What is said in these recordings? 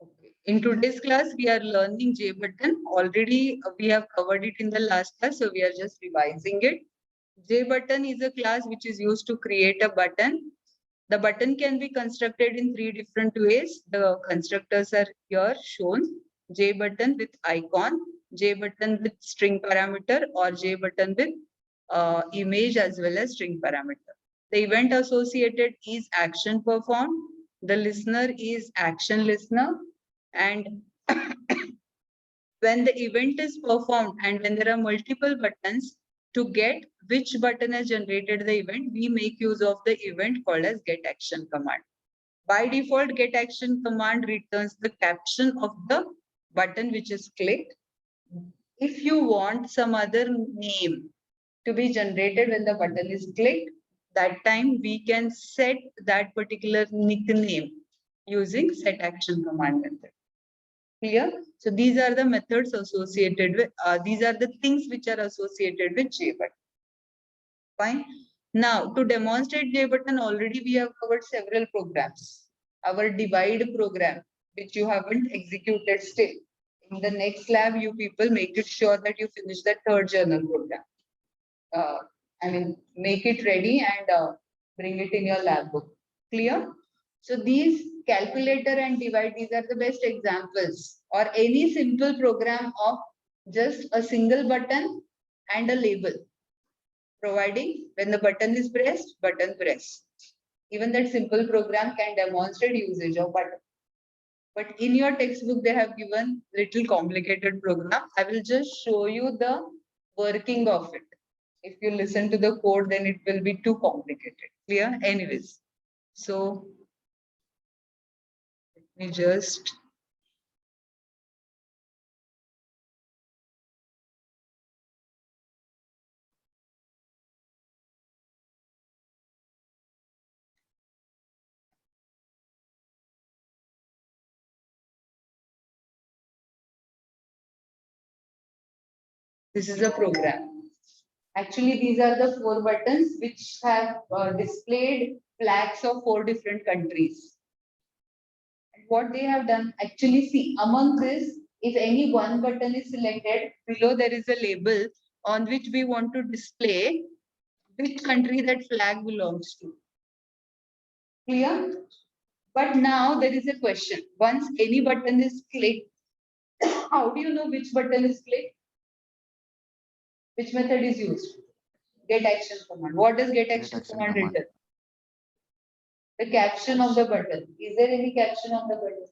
Okay. In today's class, we are learning J button. Already we have covered it in the last class, so we are just revising it. J button is a class which is used to create a button. The button can be constructed in three different ways. The constructors are here shown. J button with icon, J button with string parameter, or J button with image as well as string parameter. The event associated is action performed. The listener is action listener. And when the event is performed and when there are multiple buttons, to get which button has generated the event, we make use of the event called as get action command. By default, get action command returns the caption of the button which is clicked. If you want some other name to be generated when the button is clicked, that time we can set that particular nickname using set action command method. Clear? So these are the methods associated with, these are the things which are associated with JButton. Fine. Now to demonstrate JButton, already we have covered several programs. Our divide program, which you haven't executed still. In the next lab, you people make it sure that you finish the third journal program. Make it ready and bring it in your lab book. Clear? So these calculator and divide, these are the best examples, or any simple program of just a single button and a label, providing when the button is pressed, button press. Even that simple program can demonstrate usage of button. But in your textbook, they have given little complicated program. I will just show you the working of it. If you listen to the code, then it will be too complicated. Clear? Anyways. So let me just this is a program. Actually, these are the 4 buttons which have displayed flags of 4 different countries. And what they have done, actually, see, among this, if any one button is selected, below there is a label on which we want to display which country that flag belongs to. Clear? But now there is a question. Once any button is clicked, how do you know which button is clicked? Which method is used? Get action command. What does get action command return? The caption of the button. Is there any caption on the button?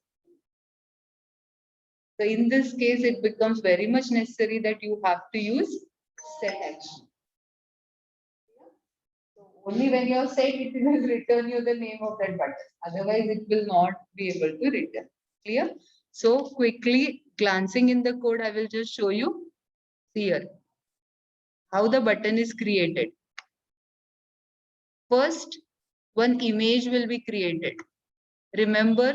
So in this case, it becomes very much necessary that you have to use set action. So only when you have set, it will return you the name of that button. Otherwise, it will not be able to return. Clear? So quickly glancing in the code, I will just show you here how the button is created. First, one image will be created. Remember,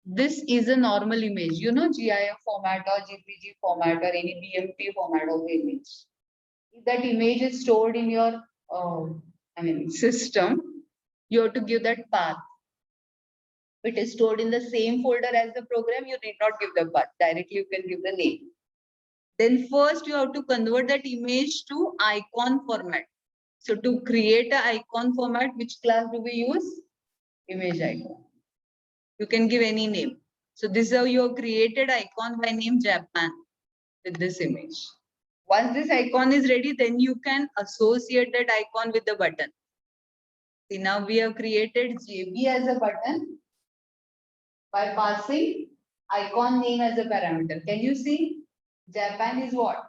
this is a normal image, you know, GIF format or GPG format or any BMP format of the image. If that image is stored in your system, you have to give that path. If it is stored in the same folder as the program, you need not give the path. Directly, you can give the name. Then first, you have to convert that image to icon format. So to create an icon format, which class do we use? Image icon. You can give any name. So this is how you have created icon by name Japan with this image. Once this icon is ready, then you can associate that icon with the button. See, now we have created JB as a button by passing icon name as a parameter. Can you see? Japan is what?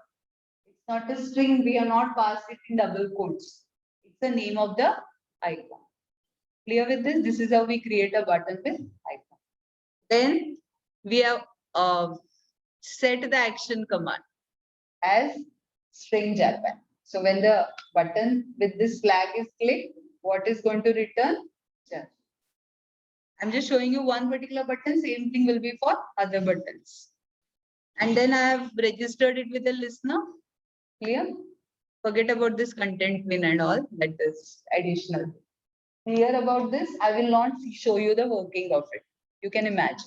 It's not a string. We are not passed it in double quotes. It's the name of the icon. Clear with this? This is how we create a button with icon. Then we have set the action command as string Japan. So when the button with this flag is clicked, what is going to return? Japan. I'm just showing you one particular button. Same thing will be for other buttons. And then I have registered it with a listener. Clear? Forget about this content win and all. That is additional. Clear about this? I will not show you the working of it. You can imagine.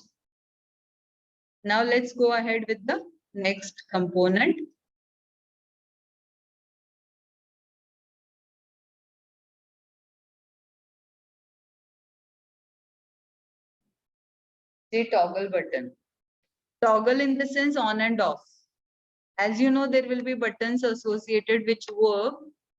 Now let's go ahead with the next component. The toggle button. Toggle in the sense on and off. As you know, there will be buttons associated which work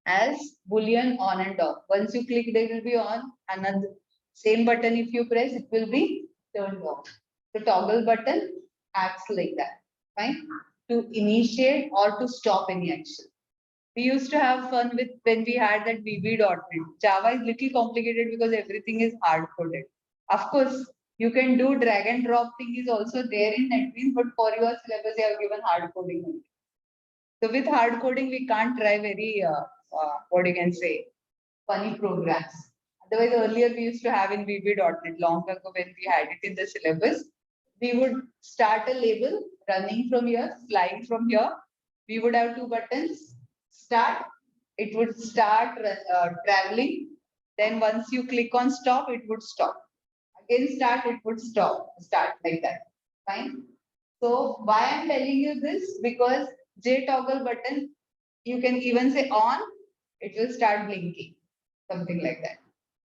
as Boolean on and off. Once you click, they will be on. Another same button, if you press, it will be turned off. The toggle button acts like that, fine, to initiate or to stop any action. We used to have fun with when we had that VB.NET. Java is little complicated because everything is hard coded. Of course, you can do drag and drop thing is also there in NetBeans, but for your syllabus, they have given hard coding only. So with hard coding, we can't try very, what you can say, funny programs. Otherwise, earlier we used to have in VB.NET long ago when we had it in the syllabus. We would start a label running from here, flying from here. We would have two buttons. Start, it would start traveling. Then once you click on stop, it would stop. Again start, it would start like that. Fine. So why I'm telling you this? Because J toggle button, you can even say on, it will start blinking, something like that.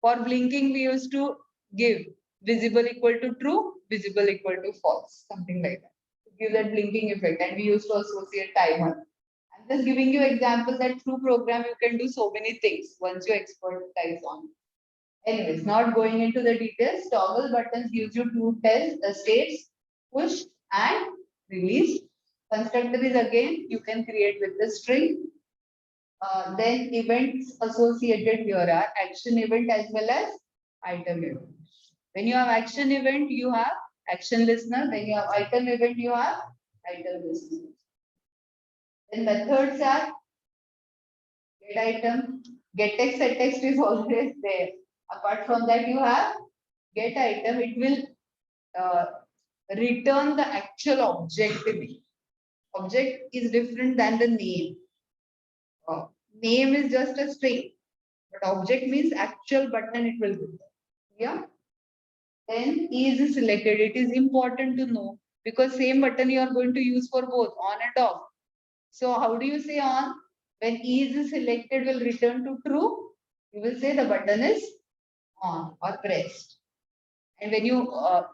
For blinking, we used to give visible equal to true, visible equal to false, something like that. To give that blinking effect, and we used to associate timer. I'm just giving you example that through program you can do so many things once you expertise on. Anyways, not going into the details, toggle buttons gives you two states, push and release. Constructor is again, you can create with the string. Then events associated here are action event as well as item event. When you have action event, you have action listener. When you have item event, you have item listener. Then methods are get item, get text, set text is always there. Apart from that, you have get item, it will return the actual object. Object is different than the name. Name is just a string, but object means actual button it will return. Yeah. Then is selected. It is important to know because same button you are going to use for both on and off. So how do you say on? When is selected will return to true, you will say the button is on or pressed. And when you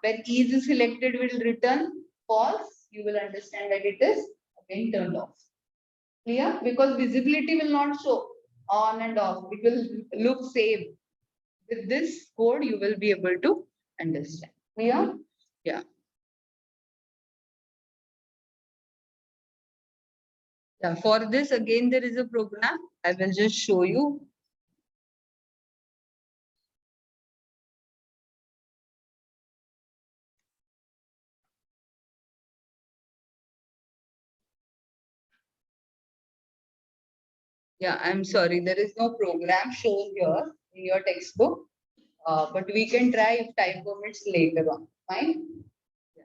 when is selected will return false, you will understand that it is again turned off. Clear? Because visibility will not show on and off. It will look same. With this code, you will be able to understand. Clear? Yeah. Yeah. For this, again, there is a program. I will just show you. Yeah, I'm sorry, there is no program shown here in your textbook, but we can try if time permits later on. Fine. Yeah.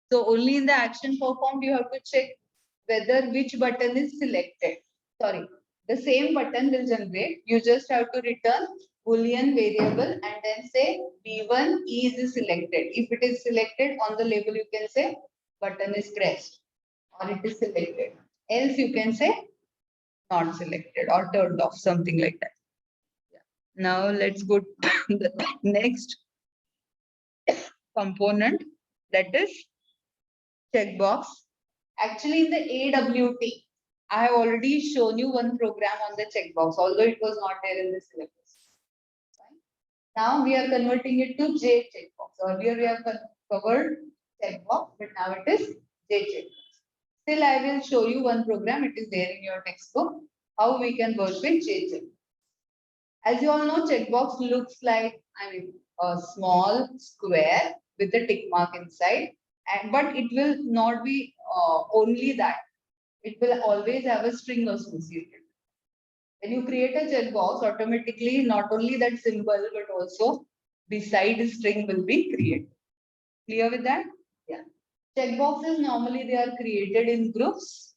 So only in the action performed, you have to check whether which button is selected. Sorry, the same button will generate. You just have to return Boolean variable and then say B1 is selected. If it is selected on the label, you can say button is pressed or it is selected. Else you can say not selected or turned off, something like that. Yeah. Now let's go to the next component, that is checkbox. Actually, in the AWT, I have already shown you one program on the checkbox, although it was not there in the syllabus. Fine. Now we are converting it to J checkbox. Earlier we have covered checkbox, but now it is J checkbox. Still, I will show you one program. It is there in your textbook. How we can work with J checkbox. As you all know, checkbox looks like a small square with a tick mark inside, and but it will not be only that. It will always have a string associated. When you create a checkbox, automatically not only that symbol but also beside the string will be created. Clear with that? Yeah. Checkboxes normally they are created in groups,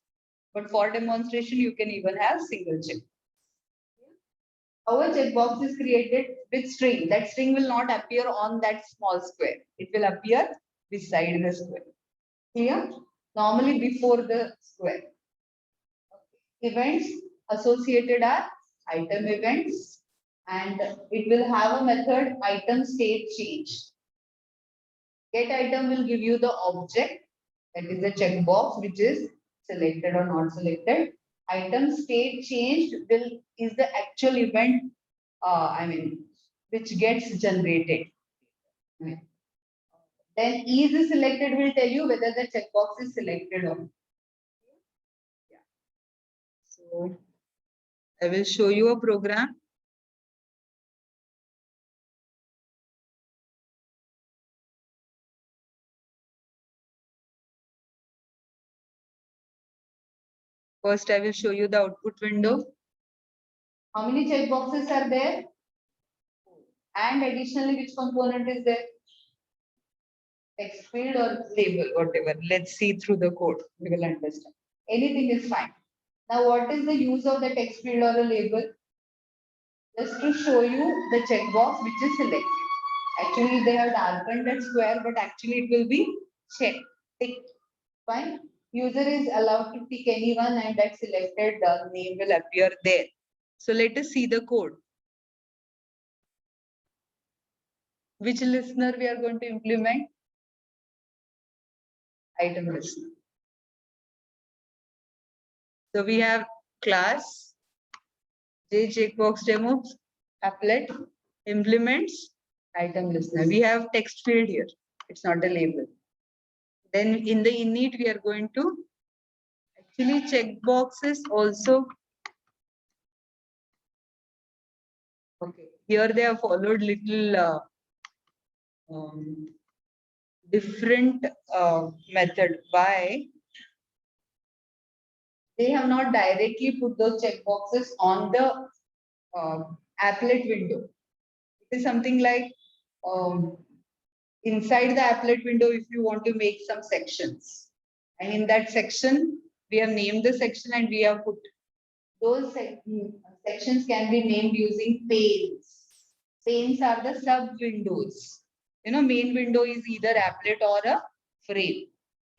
but for demonstration you can even have single check. Our checkbox is created with string. That string will not appear on that small square. It will appear beside the square. Clear? Normally before the square. Events associated are item events, and it will have a method item state change. Get item will give you the object, that is the checkbox which is selected or not selected. Item state changed will is the actual event, which gets generated. Then is selected will tell you whether the checkbox is selected or not. Yeah. So I will show you a program. First, I will show you the output window. How many checkboxes are there? And additionally, which component is there? Text field or label, whatever. Let's see through the code. We will understand. Anything is fine. Now, what is the use of the text field or a label? Just to show you the checkbox which is selected. Actually, they have darkened that square, but actually it will be checked, ticked. Fine. User is allowed to pick anyone and that selected name will appear there. So let us see the code. Which listener we are going to implement? Item listener. So we have class, J checkbox demo, applet, implements, item listener. We have text field here. It's not a label. Then in the init, we are going to actually checkboxes also. Okay, here they have followed little different method. Why? They have not directly put those checkboxes on the applet window. It is something like inside the applet window, if you want to make some sections, and in that section, we have named the section and we have put those sections can be named using panes. Panes are the sub windows. You know, main window is either applet or a frame.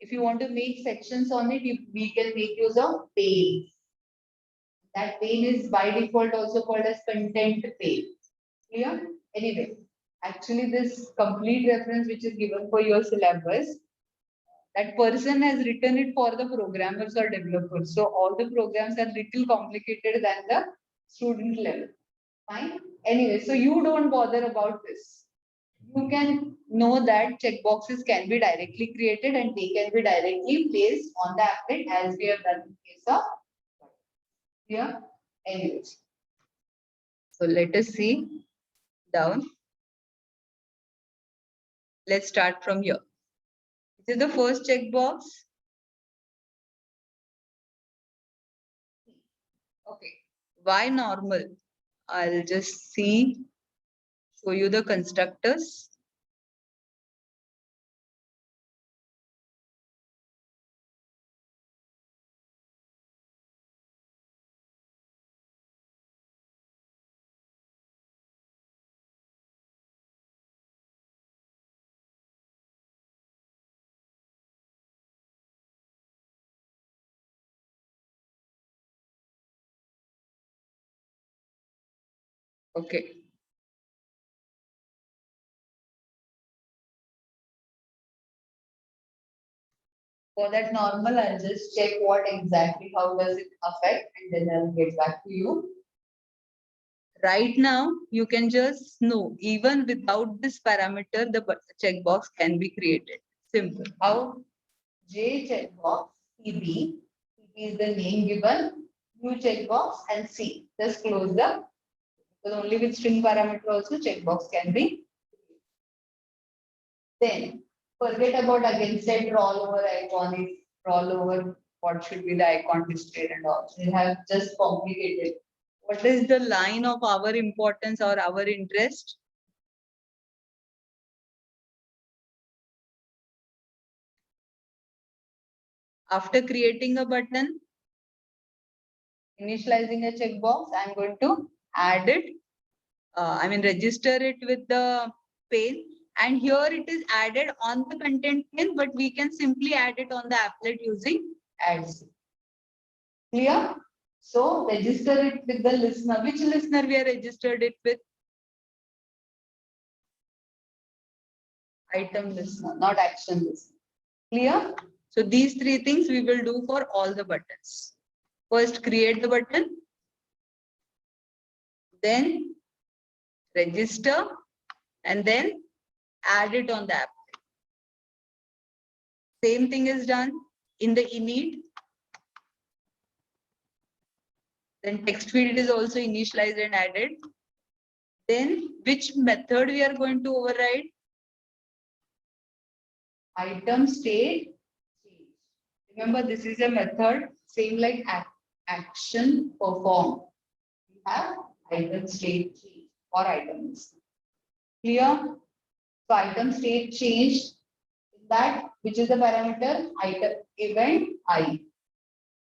If you want to make sections on it, we can make use of pane. That pane is by default also called as content pane. Clear? Anyway, actually this complete reference which is given for your syllabus, that person has written it for the programmers or developers. So all the programs are little complicated than the student level. Fine. Anyway, so you don't bother about this. You can know that checkboxes can be directly created and they can be directly placed on the applet as we have done in case of here. Anyways. So let us see down. Let's start from here. This is the first checkbox. Okay. Why normal? I'll just show you the constructors. Okay. For that normal, I'll just check what exactly, how does it affect, and then I'll get back to you. Right now, you can just know, even without this parameter, the checkbox can be created. Simple. How? J checkbox, CB. CB is the name given. U checkbox and C. Just close the, because only with string parameter also checkbox can be. Then forget about again set rollover icon. If rollover, what should be the icon displayed and all. They have just complicated. What is the line of our importance or our interest? After creating a button, initializing a checkbox, I'm going to add it. Register it with the pane And here it is added on the content pane, but we can simply add it on the applet using adds. Clear? So register it with the listener. Which listener we are registered it with? Item listener, not action listener. Clear? So these three things we will do for all the buttons. First, create the button. Then register. And then add it on the app. Same thing is done in the init. Then text field is also initialized and added. Then which method we are going to override? Item state change. Remember, this is a method, same like action perform. We have item state change or items. Clear? So item state changed. That which is the parameter item event I.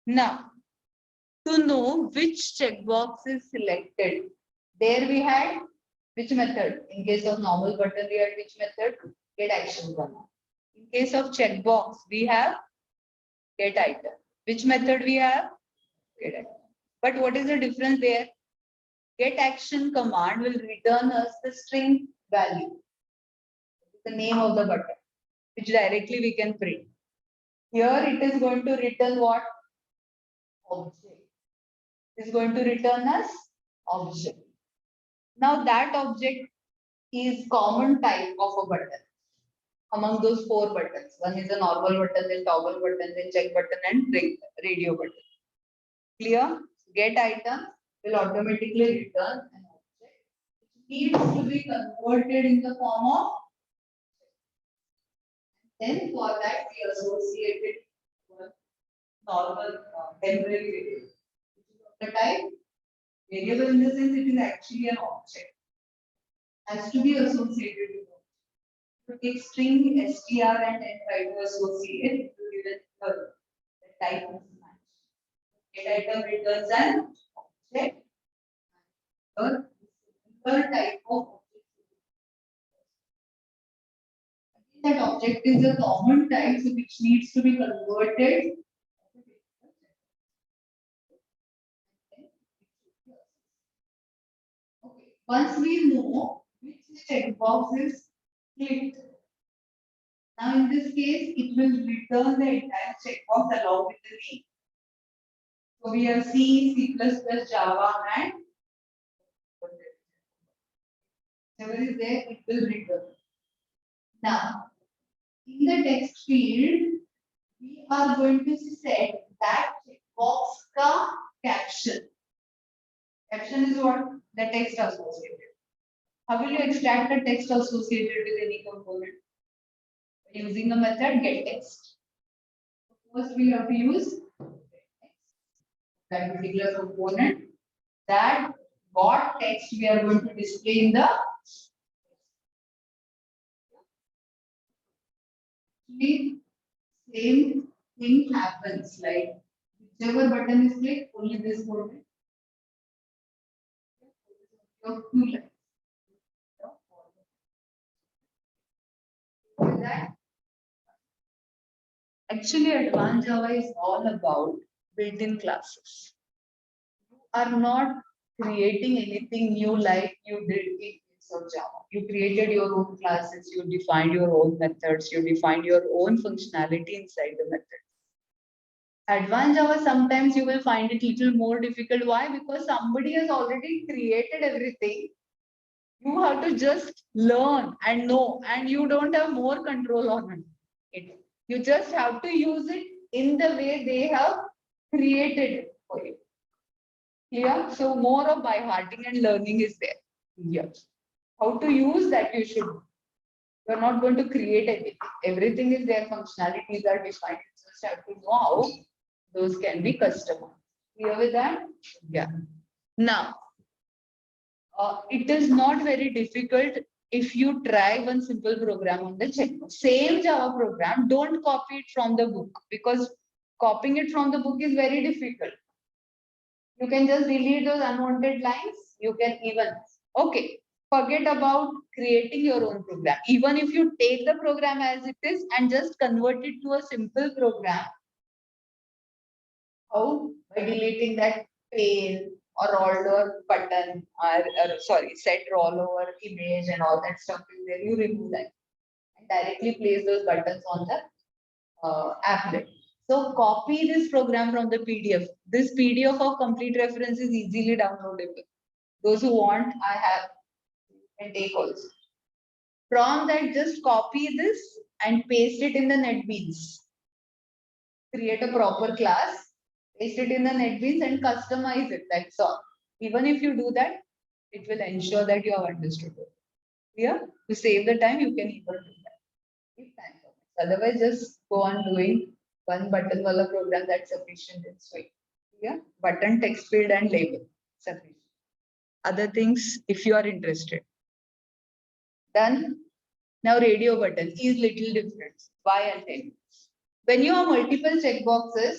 Now, to know which checkbox is selected, there we had which method? In case of normal button, we had which method? Get action one. In case of checkbox, we have get item. Which method we have? Get item. But what is the difference there? Get action command will return us the string value, the name of the button, which directly we can print. Here it is going to return what? Object. It is going to return us object. Now that object is common type of a button among those 4 buttons. One is a normal button, then toggle button, then check button, and radio button. Clear? Get item will automatically return an object which needs to be converted in the form of. Then for that we associated one normal temporary variable. The type variable in the sense it is actually an object. Has to be associated with object. To take string str and then try to associate it to give it the type of match. Get item returns an object. The type of object. That object is a common type which needs to be converted. Okay. Once we know which checkbox is clicked, now in this case it will return the entire checkbox along with the name. So we have C, C++, Java, and whatever is there, it will return. Now, in the text field, we are going to set that checkbox ka caption. Caption is what? The text associated. How will you extract the text associated with any component? Using a method getText. First, we have to use that particular component. That what text we are going to display in the same thing happens, like whichever button is clicked, only this button. That actually advanced Java is all about built-in classes. You are not creating anything new like you did in case of Java. You created your own classes, you defined your own methods, you defined your own functionality inside the method. Advanced Java, sometimes you will find it a little more difficult. Why? Because somebody has already created everything. You have to just learn and know, and you don't have more control on it. You just have to use it in the way they have created it for you. Yeah, so more of by hearting and learning is there. Yes. How to use that you should. You're not going to create anything. Everything is there, functionalities are defined. You just have to know how those can be customized. Clear with that? Yeah. Now, it is not very difficult if you try one simple program on the checkbox. Same Java program, don't copy it from the book because copying it from the book is very difficult. You can just delete those unwanted lines. You can even, okay, forget about creating your own program. Even if you take the program as it is and just convert it to a simple program, how? By deleting that pane or rollover button or sorry, set rollover image and all that stuff is there. You remove that and directly place those buttons on the applet. So copy this program from the PDF. This PDF of complete reference is easily downloadable. Those who want, I have and take also. From that, just copy this and paste it in the NetBeans. Create a proper class, paste it in the NetBeans and customize it. That's all. Even if you do that, it will ensure that you have understood it. Yeah, to save the time, you can even do that. If time permits. Otherwise, just go on doing one button wala program, that's sufficient in Swing. Yeah, button, text field, and label. Sufficient. Other things, if you are interested. Done. Now radio button is little different. Why I'll tell you. When you have multiple checkboxes,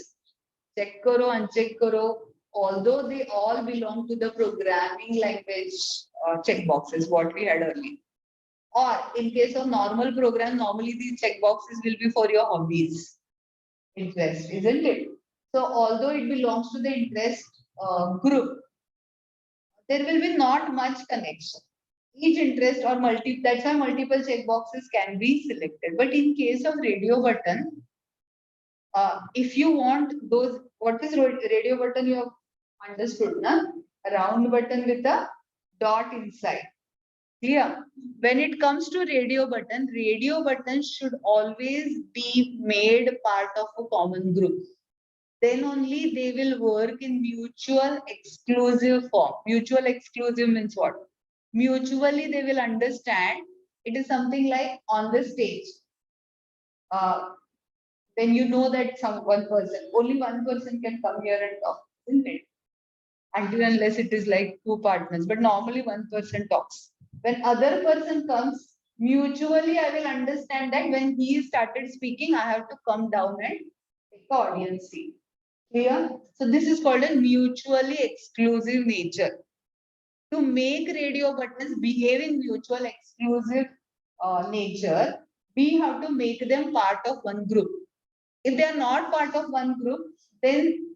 check karo, uncheck karo, although they all belong to the programming language checkboxes, what we had earlier. Or in case of normal program, normally these checkboxes will be for your hobbies, interest, isn't it? So although it belongs to the interest group, there will be not much connection. Each interest or that's why multiple checkboxes can be selected. But in case of radio button, if you want those, what is radio button? You have understood, na? A round button with a dot inside. Clear? When it comes to radio button should always be made part of a common group. Then only they will work in mutual exclusive form. Mutual exclusive means what? Mutually they will understand. It is something like on the stage. When you know that only one person can come here and talk, isn't it? Until unless it is like two partners, but normally one person talks. When other person comes, mutually I will understand that when he started speaking, I have to come down and take the audience seat. Clear? So this is called a mutually exclusive nature. To make radio buttons behave in mutual exclusive nature, we have to make them part of one group. If they are not part of one group, then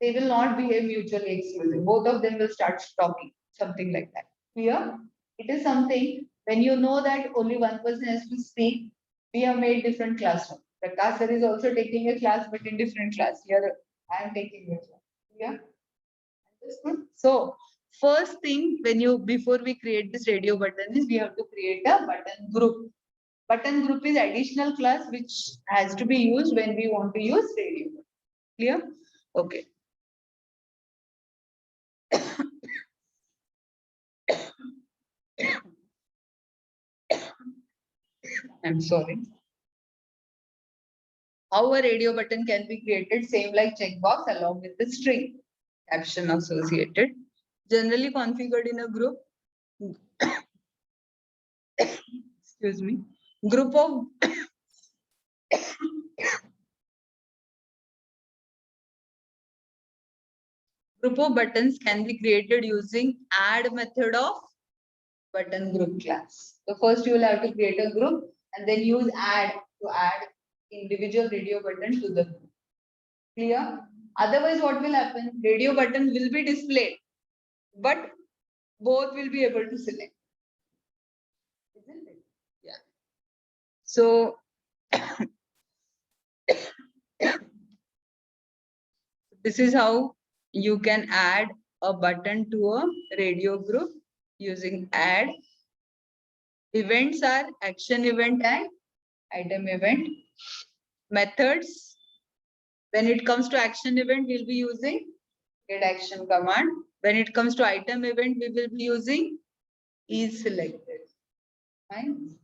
they will not behave mutually exclusive. Both of them will start talking, something like that. Clear? It is something when you know that only one person has to speak, we have made different classrooms. Prakash sir is also taking a class, but in different class. Here I am taking a class. Yeah. Understood? So first thing before we create this radio button is we have to create a button group. Button group is additional class which has to be used when we want to use radio. Clear? Okay. I'm sorry. How a radio button can be created, same like checkbox along with the string caption associated. Generally configured in a group. Excuse me. Group of buttons can be created using add method of button group class. So first you will have to create a group and then use add to add individual radio button to the group. Clear? Otherwise, what will happen? Radio button will be displayed, but both will be able to select. Isn't it? Yeah. So this is how you can add a button to a radio group using add. Events are action event and item event. Methods. When it comes to action event, we'll be using get action command. When it comes to item event, we will be using is selected. Fine.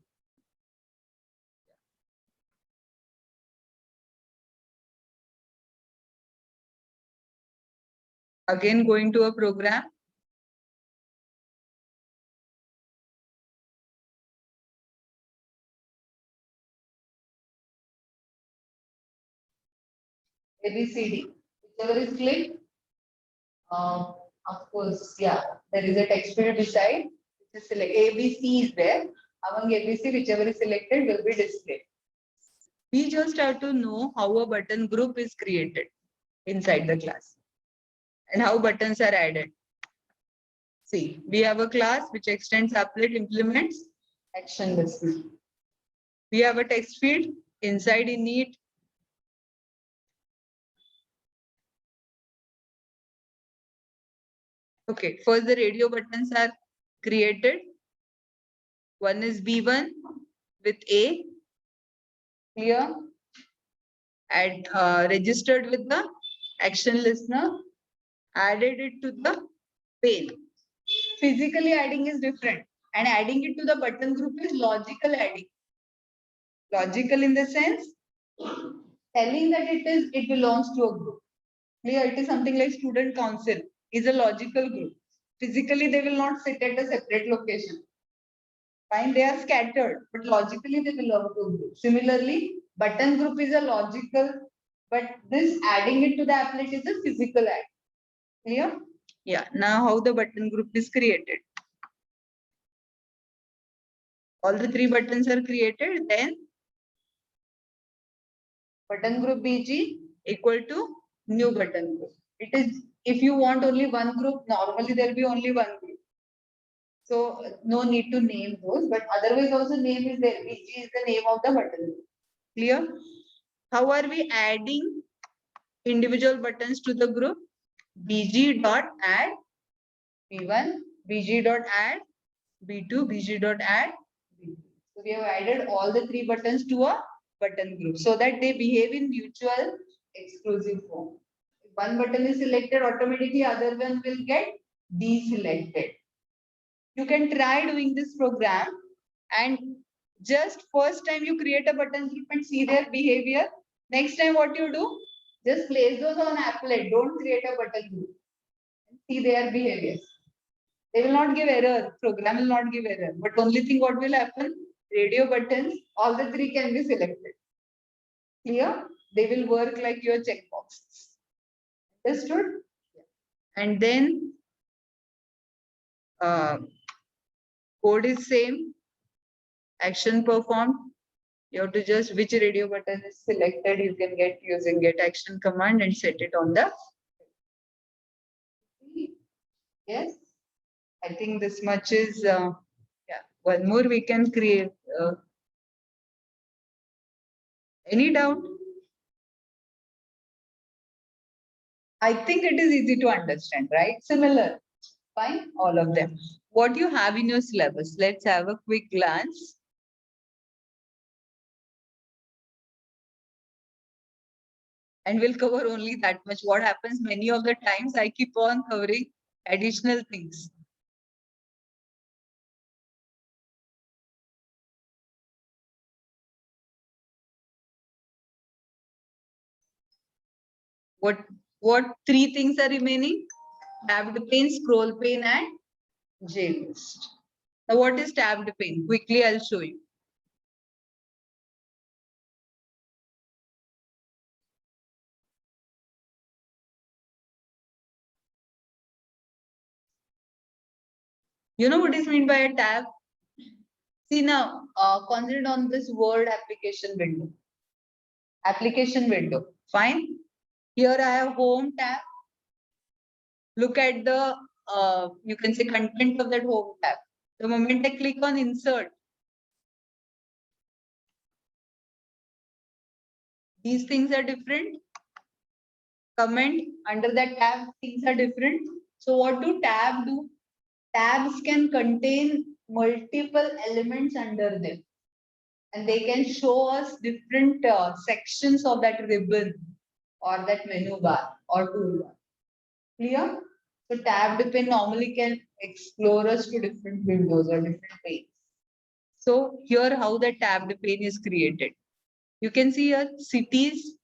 Again, going to a program. ABCD. Whichever is clicked, of course, yeah, there is a text field beside. Just select ABC is there. Among ABC, whichever is selected will be displayed. We just have to know how a button group is created inside the class and how buttons are added. See, we have a class which extends applet implements action listener. We have a text field inside init. Okay, first the radio buttons are created. One is B1 with A, clear, and registered with the action listener, added it to the pane. Physically adding is different, and adding it to the button group is logical adding. Logical in the sense, telling that it belongs to a group. Clear, it is something like student council is a logical group. Physically, they will not sit at a separate location. Fine, they are scattered, but logically they belong to a group. Similarly, button group is a logical, but this adding it to the applet is a physical add. Clear? Yeah, now how the button group is created. All the three buttons are created, then button group BG equal to new button group. It is, if you want only one group, normally there will be only one group. So no need to name those, but otherwise also name is there. BG is the name of the button group. Clear? How are we adding individual buttons to the group? BG dot add B1, BG dot add B2, BG dot add B3. So we have added all the three buttons to a button group so that they behave in mutual exclusive form. If one button is selected, automatically other one will get deselected. You can try doing this program and just first time you create a button group and see their behavior. Next time what you do, just place those on applet. Don't create a button group. See their behaviors. They will not give error. Program will not give error. But only thing what will happen, radio buttons, all the three can be selected. Clear? They will work like your checkboxes. Understood? And then code is same. Action performed. You have to just which radio button is selected, you can get using get action command and set it on the. Yes, I think this much is yeah. One more we can create. Any doubt? I think it is easy to understand, right? Similar. Fine, all of them. What you have in your syllabus? Let's have a quick glance. And we'll cover only that much. What happens many of the times, I keep on covering additional things. What three things are remaining? Tabbed pane, scroll pane, and JList. Now, what is tabbed pane? Quickly, I'll show you. You know what is meant by a tab? See now, concentrate on this word application window. Application window. Fine. Here I have home tab. Look at the, you can say content of that home tab. The moment I click on insert, these things are different. Comment under that tab, things are different. So what do tab do? Tabs can contain multiple elements under them. And they can show us different sections of that ribbon or that menu bar or toolbar. Clear? So tabbed pane normally can explore us to different windows or different panes. So here how the tabbed pane is created. You can see here cities.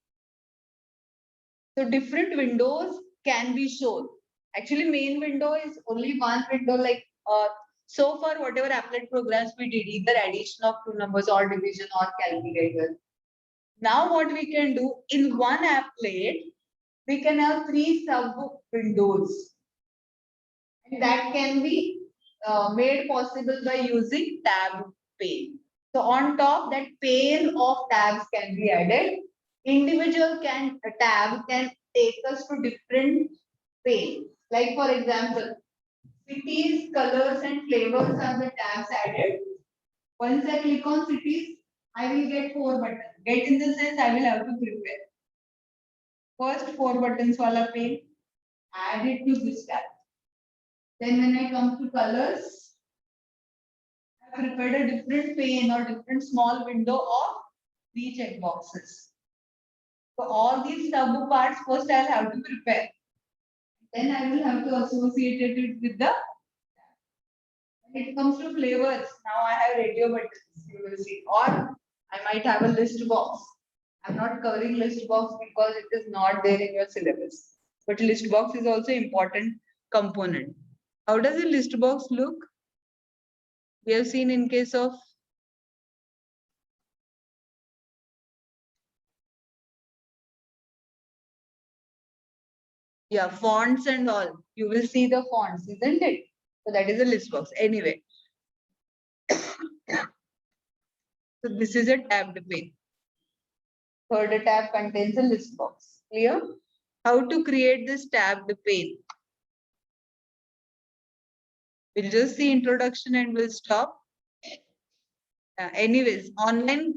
So different windows can be shown. Actually, main window is only one window. Like so far, whatever applet programs we did, either addition of two numbers or division or calculator. Now what we can do in one applet, we can have three sub windows. And that can be made possible by using tab pane. So on top, that pane of tabs can be added. Individual tab can take us to different pane. Like for example, cities, colors, and flavors are the tabs added. Once I click on cities, I will get 4 buttons. Get in the sense I will have to prepare. First 4 buttons wala pane, add it to this tab. Then when I come to colors, I prepared a different pane or different small window of 3 checkboxes. So all these sub parts first I'll have to prepare. Then I will have to associate it with the. When it comes to flavors, now I have radio buttons, you will see. Or I might have a list box. I'm not covering list box because it is not there in your syllabus. But list box is also important component. How does a list box look? We have seen in case of fonts and all. You will see the fonts, isn't it? So that is a list box. Anyway. So this is a tabbed pane. Third tab contains a list box. Clear? How to create this tabbed pane? We'll just see introduction and we'll stop. Anyways, online